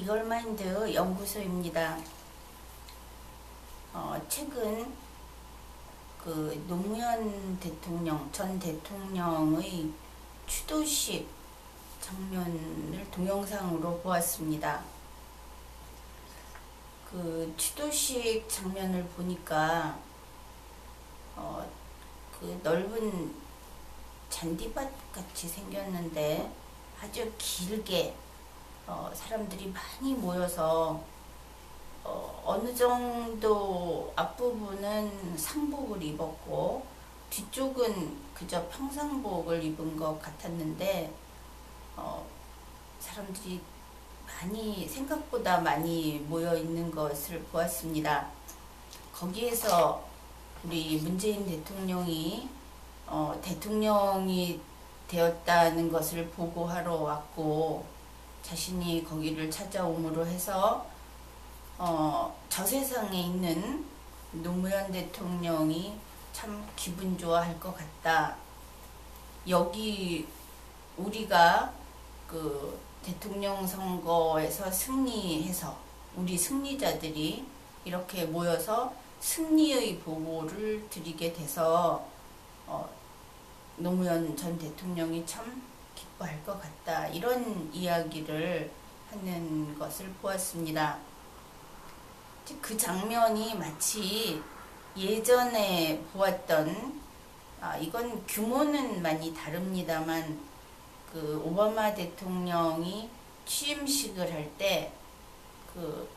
이걸마인드 연구소입니다. 최근 그 노무현 대통령, 전 대통령의 추도식 장면을 동영상으로 보았습니다. 그 추도식 장면을 보니까 그 넓은 잔디밭 같이 생겼는데 아주 길게 사람들이 많이 모여서 어느 정도 앞부분은 상복을 입었고 뒤쪽은 그저 평상복을 입은 것 같았는데 사람들이 생각보다 많이 모여 있는 것을 보았습니다. 거기에서 우리 문재인 대통령이 대통령이 되었다는 것을 보고하러 왔고 자신이 거기를 찾아옴으로 해서 저 세상에 있는 노무현 대통령이 참 기분 좋아할 것 같다. 여기 우리가 그 대통령 선거에서 승리해서 우리 승리자들이 이렇게 모여서 승리의 보고를 드리게 돼서 노무현 전 대통령이 참 기뻐할 것 같다. 이런 이야기를 하는 것을 보았습니다. 그 장면이 마치 예전에 보았던 이건 규모는 많이 다릅니다만 그 오바마 대통령이 취임식을 할 때 그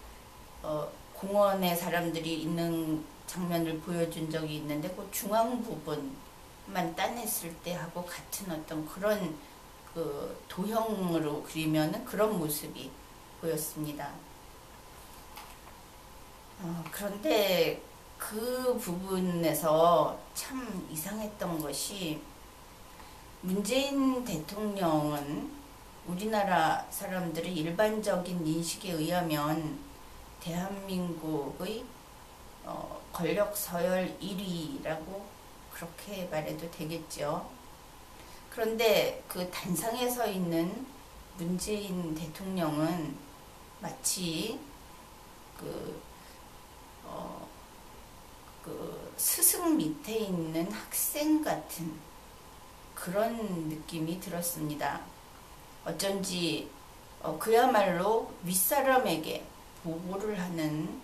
공원에 사람들이 있는 장면을 보여준 적이 있는데 그 중앙 부분만 따냈을 때 하고 같은 어떤 그런 그 도형으로 그리면은 그런 모습이 보였습니다. 그런데 그 부분에서 참 이상했던 것이 문재인 대통령은 우리나라 사람들의 일반적인 인식에 의하면 대한민국의 권력 서열 1위라고 그렇게 말해도 되겠죠. 그런데 그 단상에 서 있는 문재인 대통령은 마치 그 스승 밑에 있는 학생 같은 그런 느낌이 들었습니다. 어쩐지 그야말로 윗사람에게 보고를 하는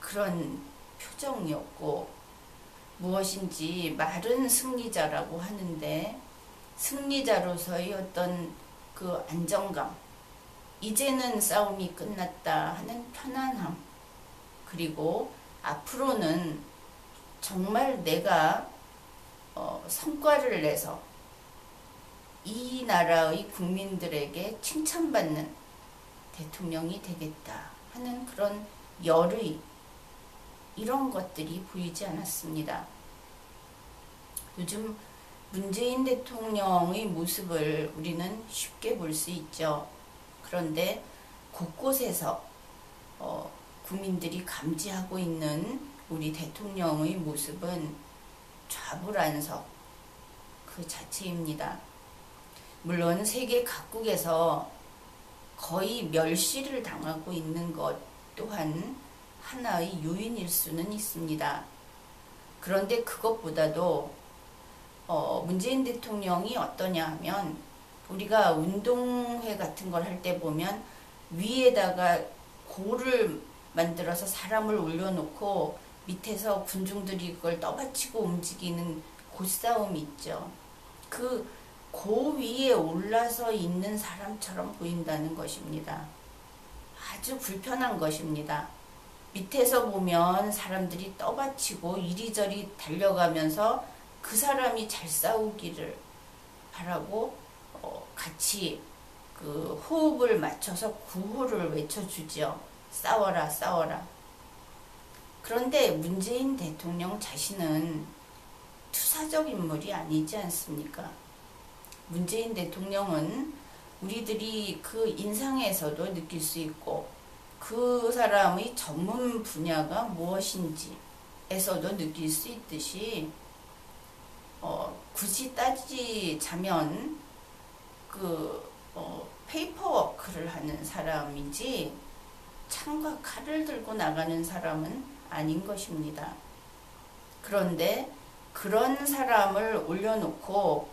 그런 표정이었고 무엇인지 말은 승리자라고 하는데 승리자로서의 어떤 그 안정감, 이제는 싸움이 끝났다 하는 편안함, 그리고 앞으로는 정말 내가 성과를 내서 이 나라의 국민들에게 칭찬받는 대통령이 되겠다 하는 그런 열의, 이런 것들이 보이지 않았습니다. 요즘 문재인 대통령의 모습을 우리는 쉽게 볼 수 있죠. 그런데 곳곳에서 국민들이 감지하고 있는 우리 대통령의 모습은 좌불안석 그 자체입니다. 물론 세계 각국에서 거의 멸시를 당하고 있는 것 또한 하나의 요인일 수는 있습니다. 그런데 그것보다도 문재인 대통령이 어떠냐 하면 우리가 운동회 같은 걸 할 때 보면 위에다가 고를 만들어서 사람을 올려놓고 밑에서 군중들이 그걸 떠받치고 움직이는 고싸움이 있죠. 그 고 위에 올라서 있는 사람처럼 보인다는 것입니다. 아주 불편한 것입니다. 밑에서 보면 사람들이 떠받치고 이리저리 달려가면서 그 사람이 잘 싸우기를 바라고 같이 그 호흡을 맞춰서 구호를 외쳐주죠. 싸워라, 싸워라. 그런데 문재인 대통령 자신은 투사적 인물이 아니지 않습니까? 문재인 대통령은 우리들이 그 인상에서도 느낄 수 있고 그 사람의 전문 분야가 무엇인지에서도 느낄 수 있듯이 굳이 따지자면 그 페이퍼워크, 마스크를 하는 사람이지 창과 칼을 들고 나가는 사람은 아닌 것입니다. 그런데 그런 사람을 올려놓고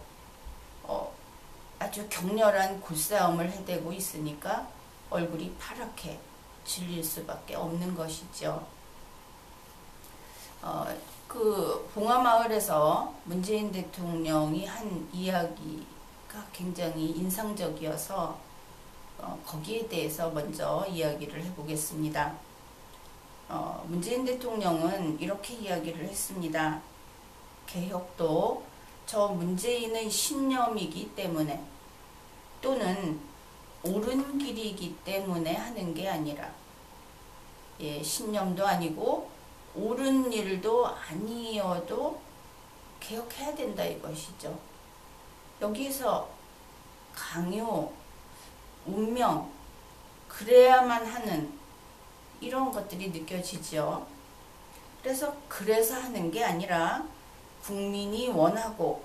아주 격렬한 굿싸움을 해대고 있으니까 얼굴이 파랗게 질릴 수밖에 없는 것이죠. 그 봉화마을에서 문재인 대통령이 한 이야기가 굉장히 인상적이어서 거기에 대해서 먼저 이야기를 해보겠습니다. 문재인 대통령은 이렇게 이야기를 했습니다. 개혁도 저 문재인의 신념이기 때문에 또는 옳은 길이기 때문에 하는 게 아니라 신념도 아니고 옳은 일도 아니어도 개혁해야 된다 이것이죠. 여기서 강요, 운명, 그래야만 하는 이런 것들이 느껴지죠. 그래서 하는 게 아니라 국민이 원하고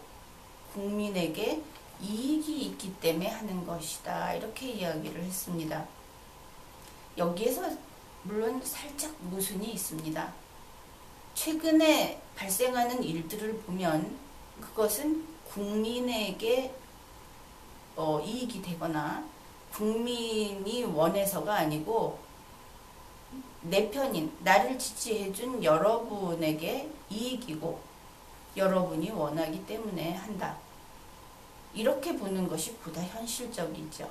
국민에게 이익이 있기 때문에 하는 것이다. 이렇게 이야기를 했습니다. 여기에서 물론 살짝 모순이 있습니다. 최근에 발생하는 일들을 보면 그것은 국민에게 이익이 되거나 국민이 원해서가 아니고 내 편인 나를 지지해준 여러분에게 이익이고 여러분이 원하기 때문에 한다. 이렇게 보는 것이 보다 현실적이죠.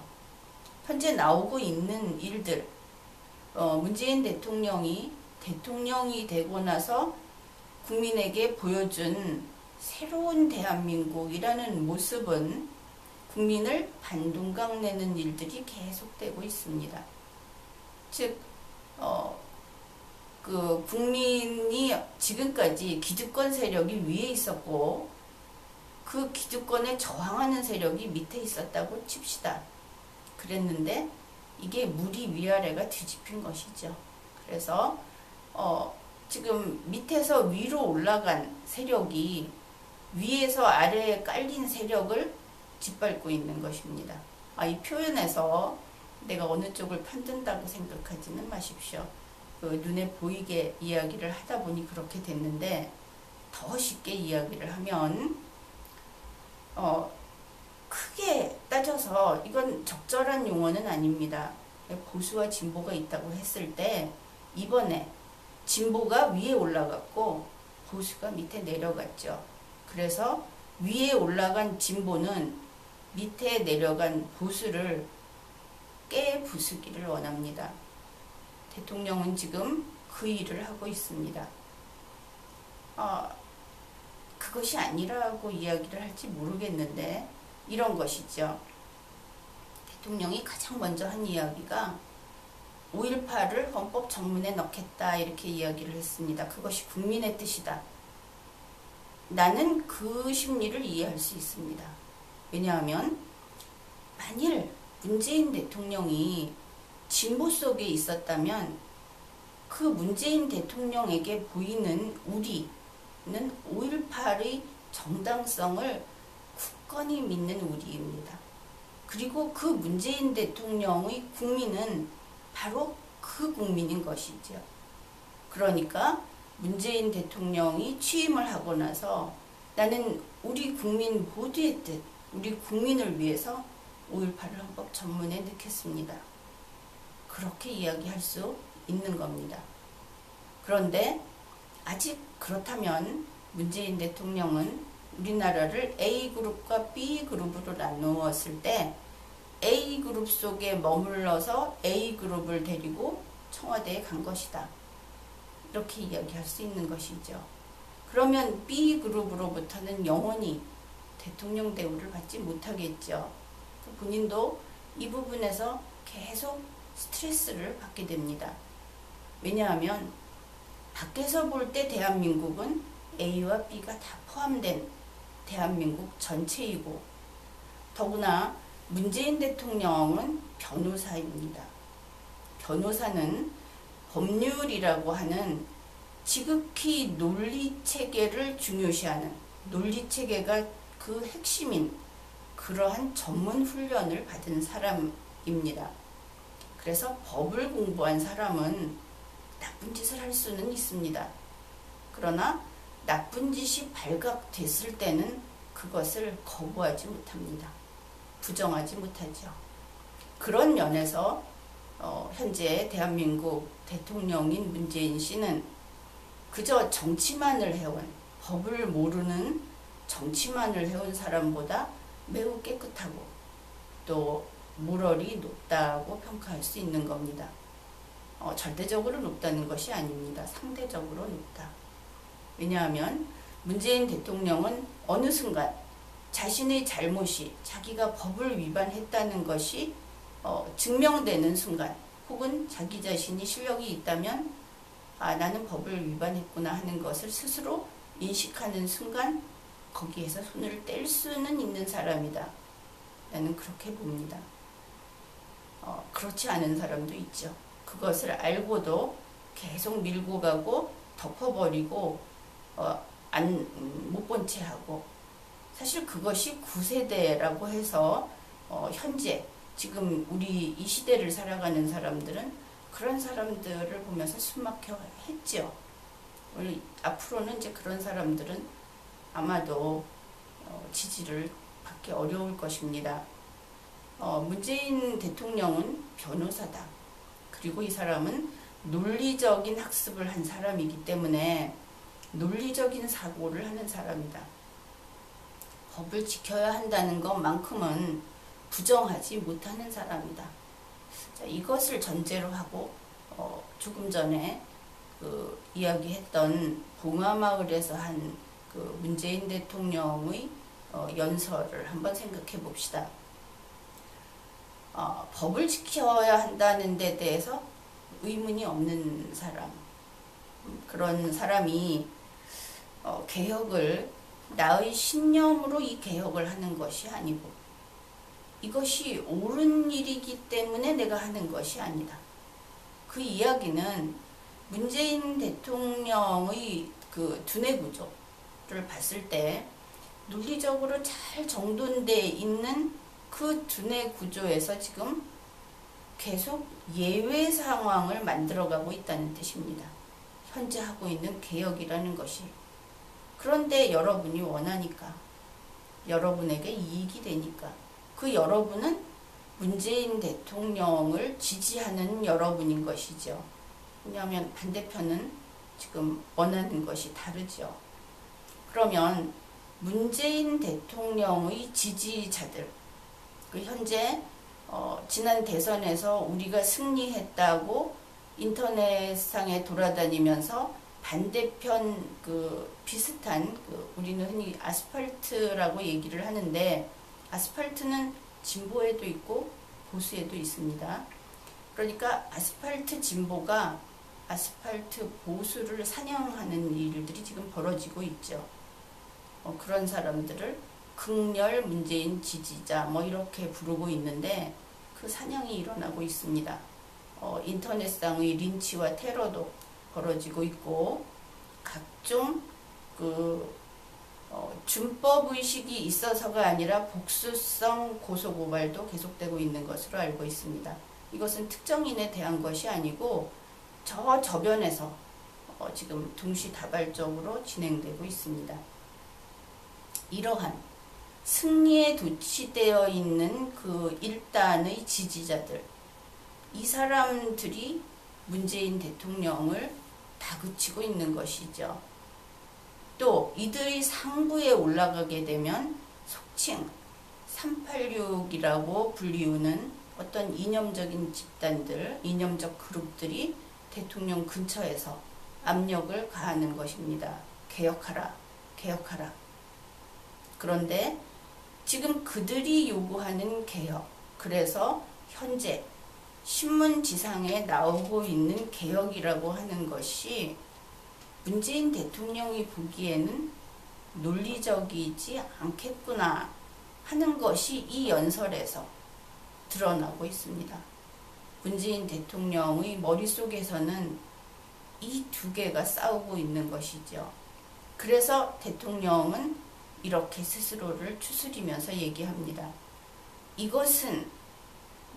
현재 나오고 있는 일들, 문재인 대통령이 되고 나서 국민에게 보여준 새로운 대한민국이라는 모습은 국민을 반동강 내는 일들이 계속되고 있습니다. 즉, 그 국민이 지금까지 기득권 세력이 위에 있었고 그 기득권에 저항하는 세력이 밑에 있었다고 칩시다. 그랬는데 이게 물이 위아래가 뒤집힌 것이죠. 그래서 지금 밑에서 위로 올라간 세력이 위에서 아래에 깔린 세력을 짓밟고 있는 것입니다. 이 표현에서 내가 어느 쪽을 편든다고 생각하지는 마십시오. 눈에 보이게 이야기를 하다 보니 그렇게 됐는데 더 쉽게 이야기를 하면 크게 따져서 이건 적절한 용어는 아닙니다. 보수와 진보가 있다고 했을 때 이번에 진보가 위에 올라갔고 보수가 밑에 내려갔죠. 그래서 위에 올라간 진보는 밑에 내려간 보수를 깨부수기를 원합니다. 대통령은 지금 그 일을 하고 있습니다. 그것이 아니라고 이야기를 할지 모르겠는데 이런 것이죠. 대통령이 가장 먼저 한 이야기가 5.18을 헌법 정문에 넣겠다 이렇게 이야기를 했습니다. 그것이 국민의 뜻이다. 나는 그 심리를 이해할 수 있습니다. 왜냐하면 만일 문재인 대통령이 진보 속에 있었다면 그 문재인 대통령에게 보이는 우리는 5.18의 정당성을 굳건히 믿는 우리입니다. 그리고 그 문재인 대통령의 국민은 바로 그 국민인 것이죠. 그러니까 문재인 대통령이 취임을 하고 나서 나는 우리 국민 모두의 뜻, 우리 국민을 위해서 5.18을 헌법 전문에 넣겠습니다. 그렇게 이야기할 수 있는 겁니다. 그런데 아직 그렇다면 문재인 대통령은 우리나라를 A그룹과 B그룹으로 나누었을 때 A그룹 속에 머물러서 A그룹을 데리고 청와대에 간 것이다. 이렇게 이야기할 수 있는 것이죠. 그러면 B그룹으로부터는 영원히 대통령 대우를 받지 못하겠죠. 본인도 이 부분에서 계속 스트레스를 받게 됩니다. 왜냐하면 밖에서 볼 때 대한민국은 A와 B가 다 포함된 대한민국 전체이고 더구나 문재인 대통령은 변호사입니다. 변호사는 법률이라고 하는 지극히 논리체계를 중요시하는 논리체계가 그 핵심인 그러한 전문 훈련을 받은 사람입니다. 그래서 법을 공부한 사람은 나쁜 짓을 할 수는 있습니다. 그러나 나쁜 짓이 발각됐을 때는 그것을 거부하지 못합니다. 부정하지 못하죠. 그런 면에서 현재 대한민국 대통령인 문재인 씨는 그저 정치만을 해온, 법을 모르는 정치만을 해온 사람보다 매우 깨끗하고 또 모럴이 높다고 평가할 수 있는 겁니다. 절대적으로 높다는 것이 아닙니다. 상대적으로 높다. 왜냐하면 문재인 대통령은 어느 순간 자신의 잘못이 자기가 법을 위반했다는 것이 증명되는 순간, 혹은 자기 자신이 실력이 있다면 나는 법을 위반했구나 하는 것을 스스로 인식하는 순간 거기에서 손을 뗄 수는 있는 사람이다. 나는 그렇게 봅니다. 그렇지 않은 사람도 있죠. 그것을 알고도 계속 밀고 가고 덮어버리고 못 본 채 하고, 사실 그것이 구세대라고 해서 현재 지금 우리 이 시대를 살아가는 사람들은 그런 사람들을 보면서 숨막혀 했죠. 우리 앞으로는 이제 그런 사람들은 아마도 지지를 받기 어려울 것입니다. 문재인 대통령은 변호사다. 그리고 이 사람은 논리적인 학습을 한 사람이기 때문에 논리적인 사고를 하는 사람이다. 법을 지켜야 한다는 것만큼은 부정하지 못하는 사람이다. 자, 이것을 전제로 하고 조금 전에 이야기했던 봉화마을에서 한 문재인 대통령의 연설을 한번 생각해 봅시다. 법을 지켜야 한다는 데 대해서 의문이 없는 사람, 그런 사람이 개혁을 나의 신념으로 이 개혁을 하는 것이 아니고 이것이 옳은 일이기 때문에 내가 하는 것이 아니다. 그 이야기는 문재인 대통령의 그 두뇌 구조를 봤을 때 논리적으로 잘 정돈되어 있는 그 두뇌 구조에서 지금 계속 예외 상황을 만들어가고 있다는 뜻입니다. 현재 하고 있는 개혁이라는 것이. 그런데 여러분이 원하니까, 여러분에게 이익이 되니까, 그 여러분은 문재인 대통령을 지지하는 여러분인 것이죠. 왜냐하면 반대편은 지금 원하는 것이 다르죠. 그러면 문재인 대통령의 지지자들, 현재 지난 대선에서 우리가 승리했다고 인터넷상에 돌아다니면서 반대편 비슷한 우리는 흔히 아스팔트라고 얘기를 하는데, 아스팔트는 진보에도 있고 보수에도 있습니다. 그러니까 아스팔트 진보가 아스팔트 보수를 사냥하는 일들이 지금 벌어지고 있죠. 그런 사람들을 극렬 문재인 지지자 이렇게 부르고 있는데 그 사냥이 일어나고 있습니다. 인터넷상의 린치와 테러도 벌어지고 있고, 각종 준법의식이 있어서가 아니라 복수성 고소고발도 계속되고 있는 것으로 알고 있습니다. 이것은 특정인에 대한 것이 아니고 저변에서 지금 동시다발적으로 진행되고 있습니다. 이러한 승리에 도취되어 있는 그 일단의 지지자들, 이 사람들이 문재인 대통령을 다그치고 있는 것이죠. 또 이들이 상부에 올라가게 되면 속칭 386이라고 불리우는 어떤 이념적인 집단들, 이념적 그룹들이 대통령 근처에서 압력을 가하는 것입니다. 개혁하라, 개혁하라. 그런데 지금 그들이 요구하는 개혁, 그래서 현재 신문지상에 나오고 있는 개혁이라고 하는 것이 문재인 대통령이 보기에는 논리적이지 않겠구나 하는 것이 이 연설에서 드러나고 있습니다. 문재인 대통령의 머릿속에서는 이 두 개가 싸우고 있는 것이죠. 그래서 대통령은 이렇게 스스로를 추스리면서 얘기합니다. 이것은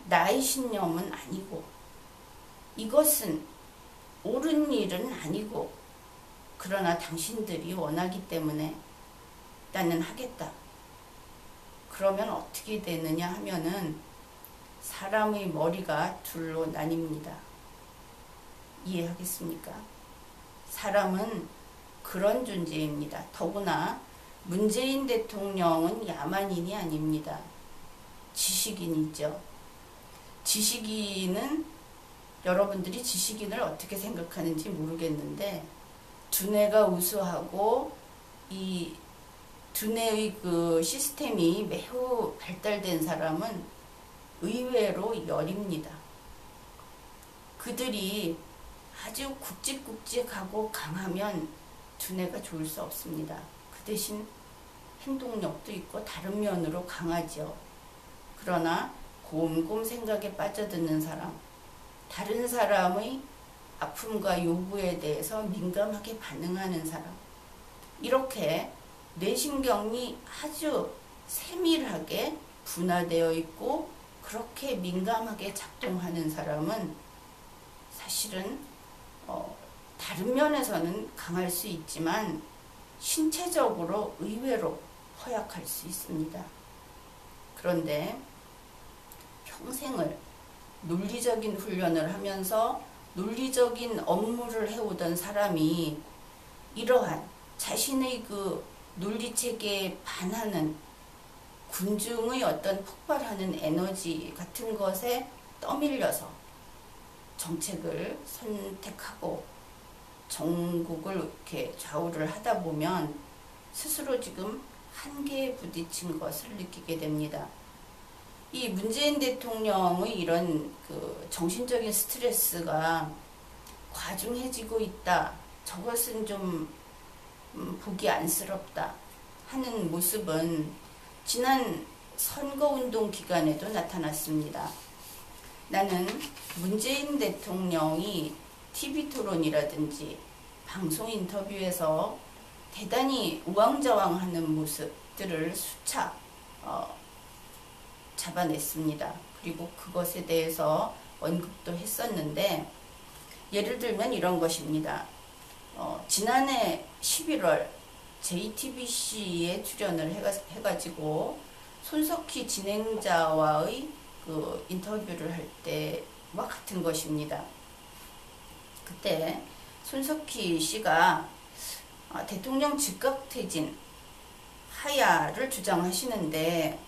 나의 신념은 아니고 이것은 옳은 일은 아니고 그러나 당신들이 원하기 때문에 나는 하겠다. 그러면 어떻게 되느냐 하면은 사람의 머리가 둘로 나뉩니다. 이해하겠습니까? 사람은 그런 존재입니다. 더구나 문재인 대통령은 야만인이 아닙니다. 지식인이죠. 지식인은 여러분들이 지식인을 어떻게 생각하는지 모르겠는데 두뇌가 우수하고 이 두뇌의 그 시스템이 매우 발달된 사람은 의외로 여립니다. 그들이 아주 굵직굵직하고 강하면 두뇌가 좋을 수 없습니다. 그 대신 행동력도 있고 다른 면으로 강하죠. 그러나 곰곰 생각에 빠져드는 사람, 다른 사람의 아픔과 요구에 대해서 민감하게 반응하는 사람, 이렇게 뇌신경이 아주 세밀하게 분화되어 있고 그렇게 민감하게 작동하는 사람은 사실은 다른 면에서는 강할 수 있지만 신체적으로 의외로 허약할 수 있습니다. 그런데 평생을 논리적인 훈련을 하면서 논리적인 업무를 해오던 사람이 이러한 자신의 그 논리체계에 반하는 군중의 어떤 폭발하는 에너지 같은 것에 떠밀려서 정책을 선택하고 정국을 이렇게 좌우를 하다 보면 스스로 지금 한계에 부딪힌 것을 느끼게 됩니다. 이 문재인 대통령의 이런 그 정신적인 스트레스가 과중해지고 있다. 저것은 좀 보기 안쓰럽다 하는 모습은 지난 선거운동 기간에도 나타났습니다. 나는 문재인 대통령이 TV토론이라든지 방송 인터뷰에서 대단히 우왕좌왕하는 모습들을 수차 잡아냈습니다. 그리고 그것에 대해서 언급도 했었는데 예를 들면 이런 것입니다. 지난해 11월 JTBC에 출연을 해가지고 손석희 진행자와의 그 인터뷰를 할 때와 같은 것입니다. 그때 손석희 씨가 대통령 즉각퇴진 하야를 주장하시는데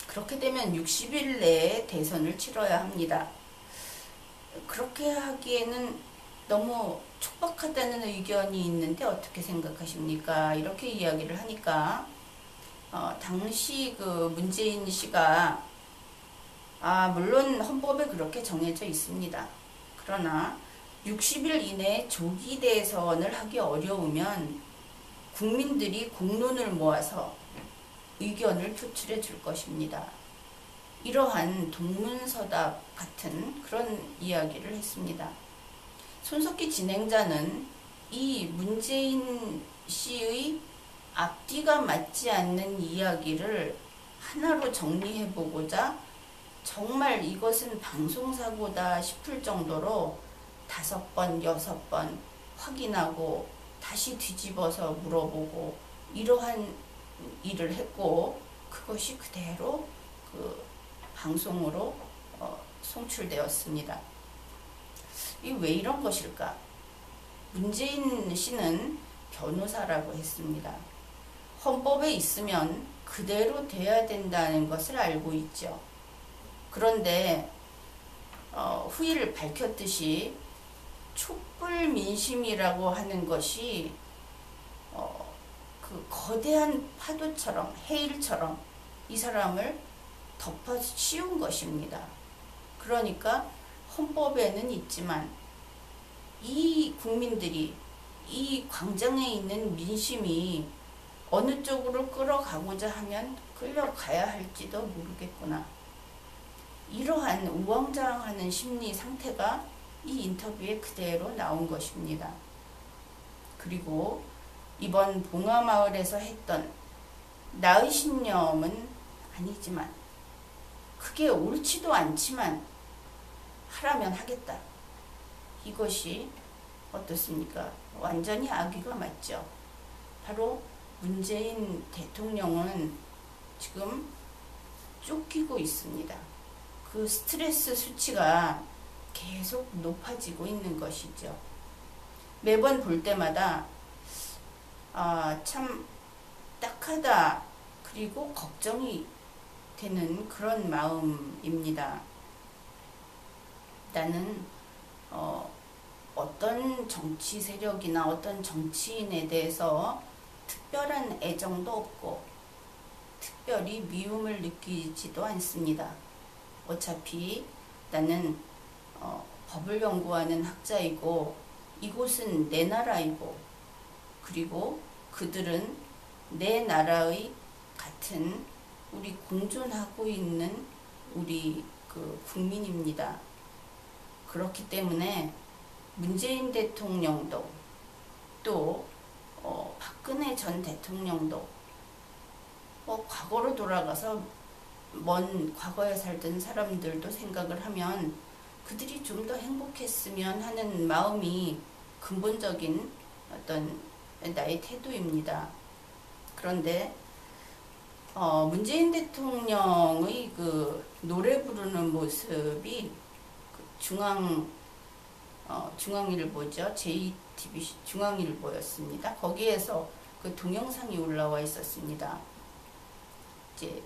그렇게 되면 60일 내에 대선을 치러야 합니다. 그렇게 하기에는 너무 촉박하다는 의견이 있는데 어떻게 생각하십니까? 이렇게 이야기를 하니까 당시 그 문재인 씨가 물론 헌법에 그렇게 정해져 있습니다. 그러나 60일 이내에 조기 대선을 하기 어려우면 국민들이 공론을 모아서 의견을 표출해 줄 것입니다. 이러한 동문서답 같은 그런 이야기를 했습니다. 손석희 진행자는 이 문재인 씨의 앞뒤가 맞지 않는 이야기를 하나로 정리해보고자 정말 이것은 방송사고다 싶을 정도로 5번, 6번 확인하고 다시 뒤집어서 물어보고 이러한 일을 했고 그것이 그대로 그 방송으로 송출되었습니다. 이 왜 이런 것일까? 문재인 씨는 변호사라고 했습니다. 헌법에 있으면 그대로 돼야 된다는 것을 알고 있죠. 그런데 후일 밝혔듯이 촛불 민심이라고 하는 것이 그 거대한 파도처럼 해일처럼 이 사람을 덮어 씌운 것입니다. 그러니까 헌법에는 있지만 이 국민들이 이 광장에 있는 민심이 어느 쪽으로 끌어가고자 하면 끌려가야 할지도 모르겠구나. 이러한 우왕좌왕하는 심리 상태가 이 인터뷰에 그대로 나온 것입니다. 그리고 이번 봉화마을에서 했던 나의 신념은 아니지만 그게 그게 옳지도 않지만 하라면 하겠다. 이것이 어떻습니까? 완전히 악의가 맞죠. 바로 문재인 대통령은 지금 쫓기고 있습니다. 그 스트레스 수치가 계속 높아지고 있는 것이죠. 매번 볼 때마다 참 딱하다, 그리고 걱정이 되는 그런 마음입니다. 나는 어떤 정치 세력이나 어떤 정치인에 대해서 특별한 애정도 없고 특별히 미움을 느끼지도 않습니다. 어차피 나는 법을 연구하는 학자이고 이곳은 내 나라이고, 그리고 그들은 내 나라의 같은 우리 공존하고 있는 우리 그 국민입니다. 그렇기 때문에 문재인 대통령도 또 박근혜 전 대통령도 과거로 돌아가서 먼 과거에 살던 사람들도 생각을 하면 그들이 좀 더 행복했으면 하는 마음이 근본적인 어떤 나의 태도입니다. 그런데 문재인 대통령의 그 노래 부르는 모습이 그 중앙일보죠. JTBC 중앙일보였습니다. 거기에서 그 동영상이 올라와 있었습니다. 이제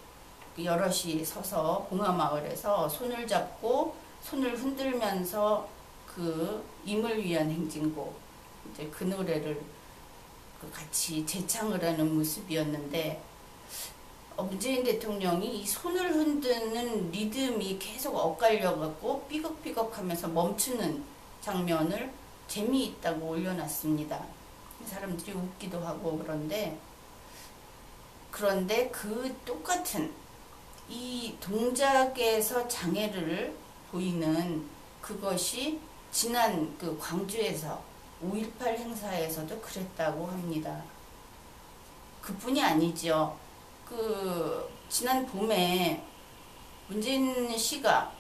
여럿이 서서 봉하마을에서 손을 잡고 손을 흔들면서 그 임을 위한 행진곡, 이제 그 노래를 같이 재창을 하는 모습이었는데, 문재인 대통령이 이 손을 흔드는 리듬이 계속 엇갈려 갖고 삐걱삐걱 하면서 멈추는 장면을 재미있다고 올려놨습니다. 사람들이 웃기도 하고 그런데 그 똑같은 이 동작에서 장애를 보이는 그것이 지난 그 광주에서 5.18 행사에서도 그랬다고 합니다. 그뿐이 아니죠. 그 지난 봄에 문재인 씨가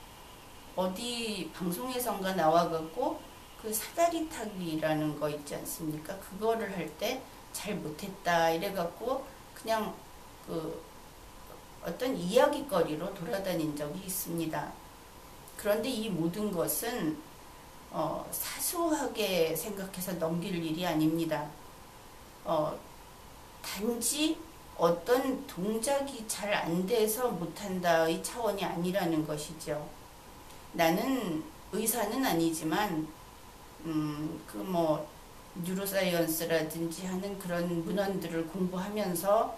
어디 방송에선가 나와갖고 그 사다리 타기라는 거 있지 않습니까? 그거를 할 때 잘 못했다 이래갖고 그냥 그 어떤 이야기거리로 돌아다닌 적이 있습니다. 그런데 이 모든 것은 사소하게 생각해서 넘길 일이 아닙니다. 단지 어떤 동작이 잘 안 돼서 못한다의 차원이 아니라는 것이죠. 나는 의사는 아니지만 뉴로사이언스라든지 하는 그런 문헌들을 공부하면서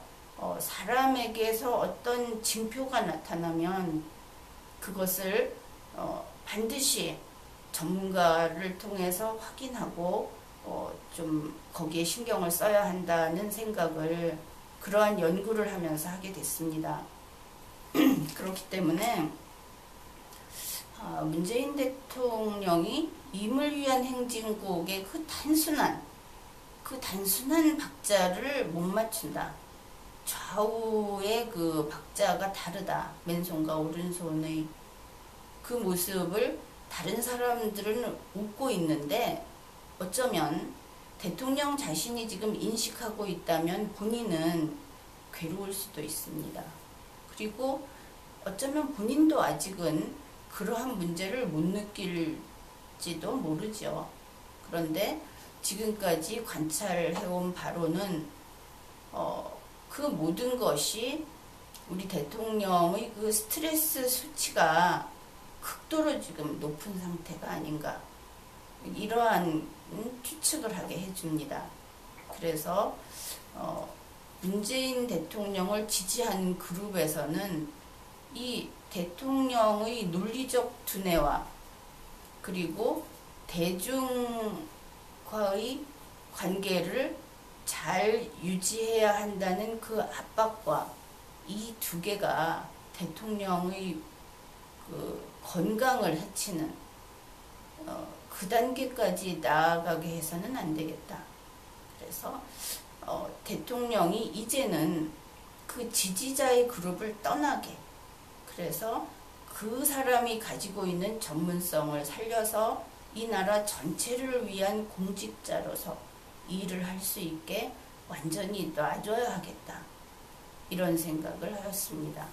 사람에게서 어떤 징표가 나타나면 그것을 반드시 전문가를 통해서 확인하고 좀 거기에 신경을 써야 한다는 생각을 그러한 연구를 하면서 하게 됐습니다. 그렇기 때문에 문재인 대통령이 임을 위한 행진곡의 그 단순한 박자를 못 맞춘다. 좌우의 그 박자가 다르다. 맨손과 오른손의 그 모습을 다른 사람들은 웃고 있는데, 어쩌면 대통령 자신이 지금 인식하고 있다면 본인은 괴로울 수도 있습니다. 그리고 어쩌면 본인도 아직은 그러한 문제를 못 느낄지도 모르죠. 그런데 지금까지 관찰해온 바로는 그 모든 것이 우리 대통령의 그 스트레스 수치가 극도로 지금 높은 상태가 아닌가, 이러한 추측을 하게 해줍니다. 그래서 문재인 대통령을 지지하는 그룹에서는 이 대통령의 논리적 두뇌와 그리고 대중과의 관계를 잘 유지해야 한다는 그 압박과 이 두 개가 대통령의 그 건강을 해치는 그 단계까지 나아가게 해서는 안 되겠다. 그래서 대통령이 이제는 그 지지자의 그룹을 떠나게, 그래서 그 사람이 가지고 있는 전문성을 살려서 이 나라 전체를 위한 공직자로서 일을 할 수 있게 완전히 놔줘야 하겠다. 이런 생각을 하였습니다.